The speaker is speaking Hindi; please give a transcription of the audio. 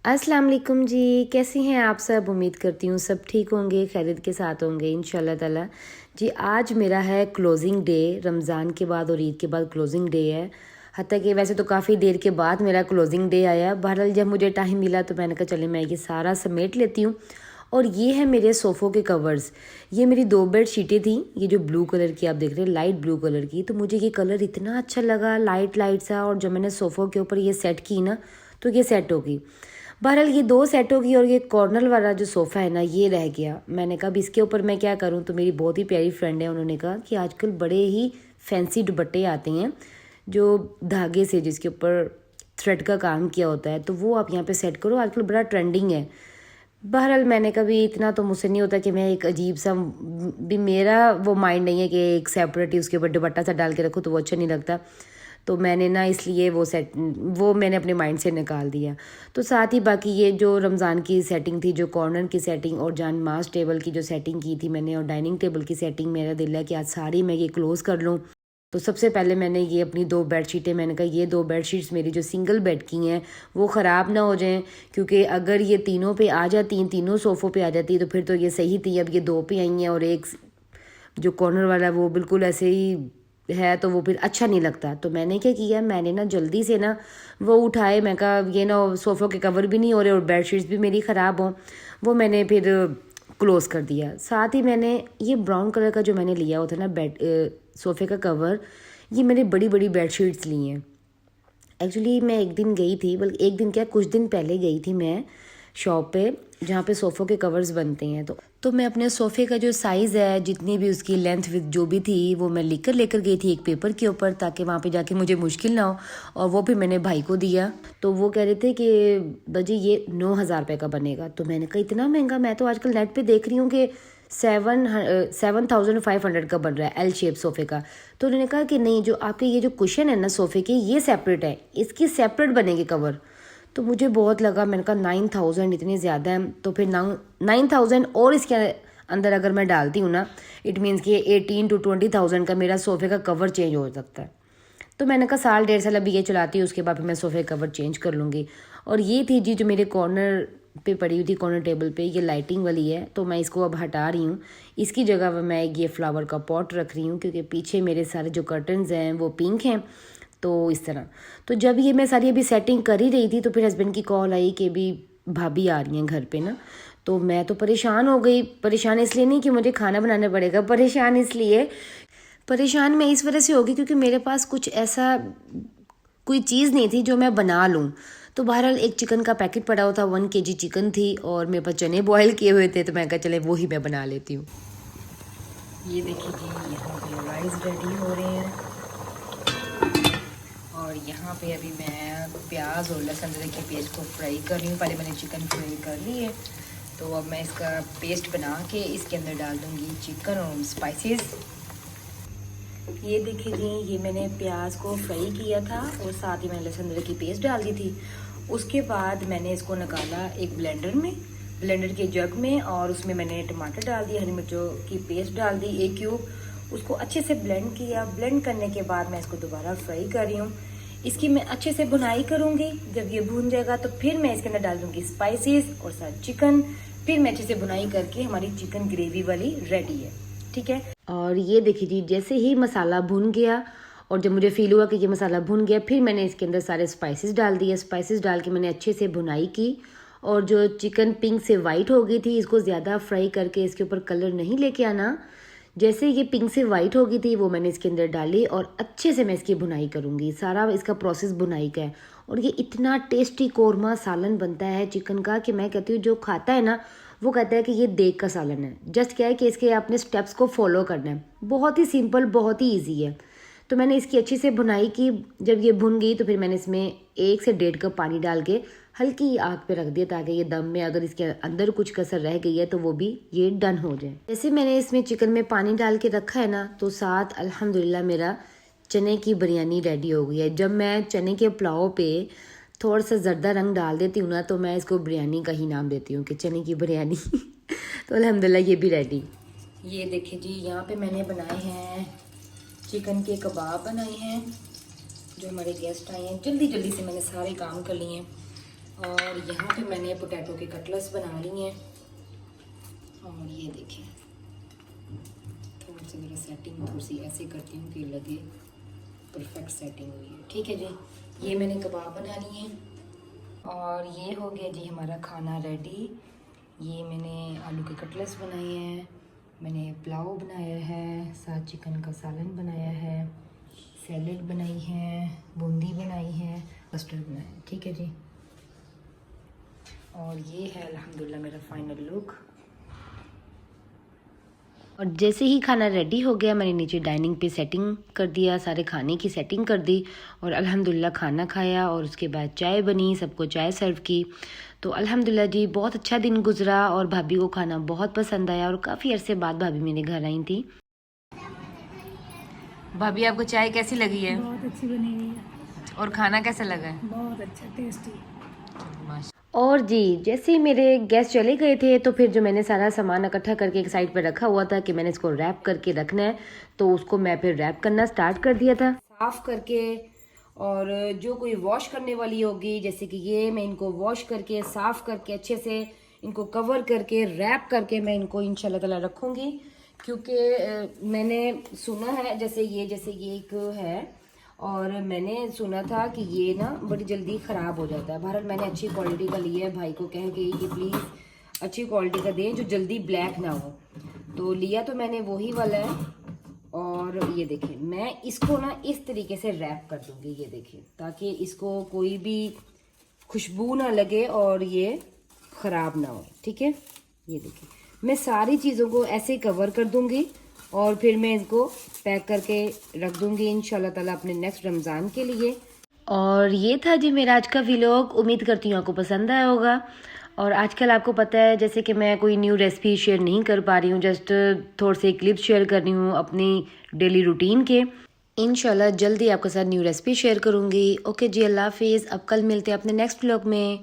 अस्सलाम वालेकुम जी। कैसी हैं आप सब? उम्मीद करती हूँ सब ठीक होंगे, खैरियत के साथ होंगे इंशाल्लाह ताला। जी आज मेरा है क्लोज़िंग डे, रमज़ान के बाद और ईद के बाद क्लोज़िंग डे है। हत्ता कि वैसे तो काफ़ी देर के बाद मेरा क्लोज़िंग डे आया। बहरहाल जब मुझे टाइम मिला तो मैंने कहा चले मैं ये सारा समेट लेती हूँ। और ये है मेरे सोफ़ों के कवर्स। ये मेरी 2 बेडशीटें थी, ये जो ब्लू कलर की आप देख रहे हैं, लाइट ब्लू कलर की। तो मुझे ये कलर इतना अच्छा लगा, लाइट लाइट सा, और जब मैंने सोफ़ों के ऊपर ये सेट की ना तो ये सेट हो गई। बहरहाल ये 2 सेट होगी और ये कॉर्नर वाला जो सोफ़ा है ना ये रह गया। मैंने कहा अब इसके ऊपर मैं क्या करूं, तो मेरी बहुत ही प्यारी फ्रेंड है, उन्होंने कहा कि आजकल बड़े ही फैंसी दुपट्टे आते हैं जो धागे से, जिसके ऊपर थ्रेड का काम किया होता है, तो वो आप यहाँ पे सेट करो, आजकल बड़ा ट्रेंडिंग है। बहरहाल मैंने कभी, इतना तो मुझसे नहीं होता कि मैं एक अजीब सा भी, मेरा वो माइंड नहीं है कि एक सेपरेट ही उसके ऊपर दुपट्टा सा डाल के रखो, तो वो अच्छा नहीं लगता। तो मैंने ना इसलिए वो मैंने अपने माइंड से निकाल दिया। तो साथ ही बाकी ये जो रमज़ान की सेटिंग थी, जो कॉर्नर की सेटिंग और जान मास टेबल की जो सेटिंग की थी मैंने, और डाइनिंग टेबल की सेटिंग, मेरा दिल है कि आज सारी मैं ये क्लोज़ कर लूँ। तो सबसे पहले मैंने ये अपनी 2 बेडशीटें, मैंने कहा ये 2 बेडशीट्स मेरी जो सिंगल बेड की हैं वो ख़राब ना हो जाएं, क्योंकि अगर ये तीनों पे आ जाती, तीनों सोफ़ों पे आ जाती तो फिर तो ये सही थी। अब ये 2 पे आई हैं और एक जो कॉर्नर वाला वो बिल्कुल ऐसे ही है, तो वो फिर अच्छा नहीं लगता। तो मैंने क्या किया, मैंने ना जल्दी से ना वो उठाए, मैं कहा ये ना सोफ़ों के कवर भी नहीं हो रहे और बेडशीट्स भी मेरी ख़राब हों, वो मैंने फिर क्लोज़ कर दिया। साथ ही मैंने ये ब्राउन कलर का जो मैंने लिया होता ना सोफ़े का कवर, ये मैंने बड़ी बड़ी बेडशीट्स ली हैं। एक्चुअली मैं एक दिन गई थी, बल्कि एक दिन क्या, कुछ दिन पहले गई थी मैं शॉप पे जहाँ पे सोफ़ों के कवर्स बनते हैं। तो मैं अपने सोफ़े का जो साइज़ है, जितनी भी उसकी लेंथ विथ जो भी थी, वो मैं लेकर गई थी एक पेपर के ऊपर, ताकि वहाँ पे जाके मुझे मुश्किल ना हो। और वो भी मैंने भाई को दिया। तो वो कह रहे थे कि बजी ये 9,000 रुपये का बनेगा। तो मैंने कहा इतना महंगा? मैं तो आजकल नेट पे देख रही हूँ कि 7,500 का बन रहा है एल शेप सोफ़े का। तो उन्होंने कहा कि नहीं, जो आपके ये जो कुशन है ना सोफ़े के, ये सेपरेट है, इसकी सेपरेट बनेगी कवर। तो मुझे बहुत लगा, मैंने कहा 9,000 इतनी ज़्यादा है। तो फिर 9,000 और इसके अंदर अगर मैं डालती हूँ ना, इट मीन्स कि 18 to 20,000 का मेरा सोफ़े का कवर चेंज हो सकता है। तो मैंने कहा साल 1.5 साल अभी ये चलाती हूँ, उसके बाद फिर मैं सोफ़े कवर चेंज कर लूँगी। और ये थी जी जो मेरे कॉर्नर पे पड़ी हुई थी, कॉर्नर टेबल पे, ये लाइटिंग वाली है, तो मैं इसको अब हटा रही हूँ। इसकी जगह मैं ये फ्लावर का पॉट रख रही हूँ, क्योंकि पीछे मेरे सारे जो कर्टन्स हैं वो पिंक हैं। तो इस तरह, तो जब ये मैं सारी अभी सेटिंग कर ही रही थी, तो फिर हस्बैंड की कॉल आई कि भी भाभी आ रही हैं घर पे ना। तो मैं तो परेशान हो गई। परेशान इसलिए नहीं कि मुझे खाना बनाना पड़ेगा, परेशान मैं इस वजह से होगी क्योंकि मेरे पास कुछ ऐसा कोई चीज़ नहीं थी जो मैं बना लूँ। तो बहरहाल एक चिकन का पैकेट पड़ा हुआ था, 1 kg चिकन थी, और मेरे पास चने बॉयल किए हुए थे, तो मैं कहा चले वो ही मैं बना लेती हूँ। ये देखिए जी, यहाँ पे राइस रेडी हो रहे हैं, और यहाँ पे अभी मैं प्याज और लहसुन अदरक के पेस्ट को फ्राई कर रही हूँ। पहले मैंने चिकन फ्राई कर ली है, तो अब मैं इसका पेस्ट बना के इसके अंदर डाल दूँगी चिकन और स्पाइसेस। ये देखिए जी, ये मैंने प्याज को फ्राई किया था और साथ ही मैंने लहसुन अदरक की पेस्ट डाल दी थी। उसके बाद मैंने इसको निकाला एक ब्लेंडर के जग में, और उसमें मैंने टमाटर डाल दिया, हरी मिर्चों की पेस्ट डाल दी 1 क्यूब, उसको अच्छे से ब्लेंड किया। ब्लेंड करने के बाद मैं इसको दोबारा फ्राई कर रही हूँ। इसकी मैं अच्छे से भुनाई करूँगी। जब ये भून जाएगा तो फिर मैं इसके अंदर डाल दूँगी स्पाइसेस और साथ चिकन। फिर मैं अच्छे से भुनाई करके हमारी चिकन ग्रेवी वाली रेडी है, ठीक है। और ये देखिए जी, जैसे ही मसाला भुन गया और जब मुझे फील हुआ कि ये मसाला भुन गया, फिर मैंने इसके अंदर सारे स्पाइसेस डाल दिए। स्पाइसेस डाल के मैंने अच्छे से भुनाई की, और जो चिकन पिंक से वाइट हो गई थी, इसको ज़्यादा फ्राई करके इसके ऊपर कलर नहीं लेके आना। जैसे ये पिंक से वाइट हो गई थी, वो मैंने इसके अंदर डाली, और अच्छे से मैं इसकी भुनाई करूँगी। सारा इसका प्रोसेस भुनाई का है, और ये इतना टेस्टी कोरमा सालन बनता है चिकन का कि मैं कहती हूँ जो खाता है ना वो कहता है कि ये देग का सालन है। जस्ट क्या है कि इसके आपने स्टेप्स को फॉलो करना है, बहुत ही सिंपल, बहुत ही ईजी है। तो मैंने इसकी अच्छी से भुनाई की। जब ये भुन गई तो फिर मैंने इसमें 1 से 1.5 कप पानी डाल के हल्की आग पे रख दिया, ताकि ये दम में अगर इसके अंदर कुछ कसर रह गई है तो वो भी ये डन हो जाए। जैसे मैंने इसमें चिकन में पानी डाल के रखा है ना, तो साथ अल्हम्दुलिल्लाह मेरा चने की बिरयानी रेडी हो गई है। जब मैं चने के पुलाव पे थोड़ा सा ज़र्दा रंग डाल देती हूँ ना, तो मैं इसको बिरयानी का ही नाम देती हूँ कि चने की बिरयानी। तो अल्हम्दुलिल्लाह ये भी रेडी। ये देखिए जी, यहाँ पे मैंने बनाए हैं चिकन के कबाब बनाए हैं। जो हमारे गेस्ट आए हैं, जल्दी जल्दी से मैंने सारे काम कर लिए हैं। और यहाँ पे मैंने पोटैटो के कटलेट्स बना ली हैं। और ये देखें, थोड़ी सी मेरी सेटिंग थोड़ी सी ऐसे करती हूँ कि लगे परफेक्ट सेटिंग हुई है। ठीक है जी, ये मैंने कबाब बना लिए हैं। और ये हो गया जी हमारा खाना रेडी। ये मैंने आलू के कटलेट्स बनाए हैं, मैंने पुलाव बनाया है, साथ चिकन का सालन बनाया है, सैलेड बनाई है, बूंदी बनाई है, कस्टर्ड बनाया है। ठीक है जी, और ये है अल्हम्दुलिल्लाह मेरा फाइनल लुक। और जैसे ही खाना रेडी हो गया, मैंने नीचे डाइनिंग पे सेटिंग कर दिया, सारे खाने की सेटिंग कर दी और अल्हम्दुलिल्लाह खाना खाया। और उसके बाद चाय बनी, सबको चाय सर्व की। तो अल्हम्दुलिल्लाह जी बहुत अच्छा दिन गुजरा और भाभी को खाना बहुत पसंद आया और काफ़ी अरसे बाद भाभी मेरे घर आई थी। भाभी आपको चाय कैसी लगी है? बहुत अच्छी बनी हुई है। और खाना कैसा लगा है? बहुत अच्छा, टेस्टी। और जी जैसे ही मेरे गेस्ट चले गए थे तो फिर जो मैंने सारा सामान इकट्ठा करके एक साइड पे रखा हुआ था कि मैंने इसको रैप करके रखना है, तो उसको मैं फिर रैप करना स्टार्ट कर दिया था साफ़ करके। और जो कोई वॉश करने वाली होगी, जैसे कि ये, मैं इनको वॉश करके साफ़ करके अच्छे से इनको कवर करके रैप करके मैं इनको इंशाल्लाह ताला रखूँगी। क्योंकि मैंने सुना है जैसे ये एक है, और मैंने सुना था कि ये ना बड़ी जल्दी ख़राब हो जाता है। बहरहाल मैंने अच्छी क्वालिटी का लिया है, भाई को कह के कि प्लीज़ अच्छी क्वालिटी का दें जो जल्दी ब्लैक ना हो। तो लिया तो मैंने वही वाला है। और ये देखिए, मैं इसको ना इस तरीके से रैप कर दूँगी, ये देखिए, ताकि इसको कोई भी खुशबू ना लगे और ये ख़राब ना हो। ठीक है, ये देखिए, मैं सारी चीज़ों को ऐसे कवर कर दूँगी और फिर मैं इसको पैक करके रख दूँगी इंशाल्लाह ताला अपने नेक्स्ट रमज़ान के लिए। और ये था जी मेरा आज का व्लॉग। उम्मीद करती हूँ आपको पसंद आया होगा। और आजकल आपको पता है जैसे कि मैं कोई न्यू रेसिपी शेयर नहीं कर पा रही हूँ, जस्ट थोड़े से क्लिप्स शेयर कर रही हूँ अपनी डेली रूटीन के। इंशाल्लाह जल्दी आपके साथ न्यू रेसिपी शेयर करूँगी। ओके जी, अल्लाह हाफिज़। अब कल मिलते हैं अपने नेक्स्ट व्लॉग में।